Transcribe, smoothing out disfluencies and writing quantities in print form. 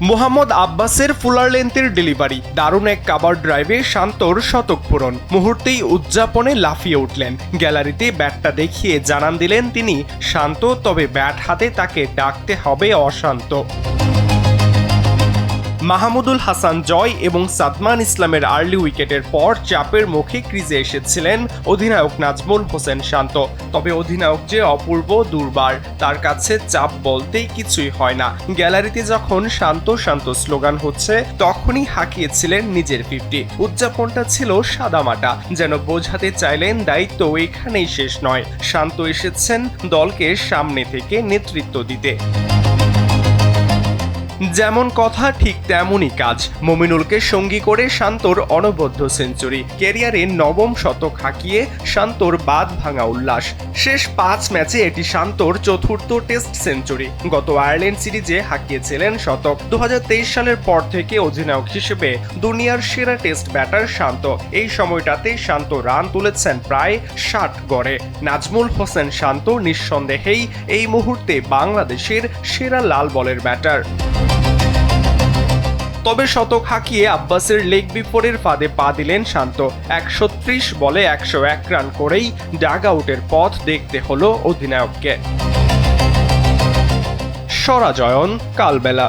মোহাম্মদ আব্বাসের fuller লেন্থের delivery, দারুণ এক কাভার ড্রাইভে শান্তর শতক পূরণ। মুহূর্তেই উদযাপনে লাফিয়ে উঠলেন। গ্যালারিতে ব্যাটটা দেখিয়ে জানান দিলেন তিনি শান্ত, তবে ব্যাট হাতে তাকে ডাকতে হবে অশান্ত। মাহমুদুল হাসান জয় এবং সাদমান ইসলামের আর্লি উইকেটের পর চাপের মুখে ক্রিজে এসেছিলেন অধিনায়ক নাজমুল হোসেন শান্ত। তবে অধিনায়ক যে অপূর্ব দুর্বার, তার কাছে চাপ বলতেই কিছুই হয় না। গ্যালারিতে যখন শান্ত শান্ত স্লোগান হচ্ছে, তখনই হাঁকিয়েছিলেন নিজের 50। উদযাপনটা ছিল সাদামাটা, যেন বোঝাতে চাইলেন দায়িত্ব এখানেই শেষ নয়, শান্ত এসেছেন দলকে সামনে থেকে নেতৃত্ব দিতে। যেমন কথা ঠিক তেমনই কাজ। মমিনুলকে সঙ্গী করে শান্তর অনবদ্য সেঞ্চুরি, ক্যারিয়ারে নবম শতক হাঁকিয়ে শান্তর বাঁধ ভাঙা উল্লাস। শেষ 5 ম্যাচে এটি শান্তর চতুর্থ টেস্ট সেঞ্চুরি। গত আয়ারল্যান্ড সিরিজে হাঁকিয়েছিলেন শতক। 2023 সালের পর থেকে অধিনায়ক হিসেবে দুনিয়ার সেরা টেস্ট ব্যাটার শান্ত। এই সময়টাতে শান্ত রান তুলেছেন প্রায় 60 গড়ে। নাজমুল হোসেন শান্ত নিঃসন্দেহেই এই মুহূর্তে বাংলাদেশের সেরা লাল বলের ব্যাটার। তবে শতক হাঁকিয়ে আব্বাসের লেগ বিফোরের ফাঁদে পা দিলেন শান্ত। 130 বলে 101 রান করেই ডাগ আউটের পথ দেখতে হলো অধিনায়ককে। সরাজয়ন কালবেলা।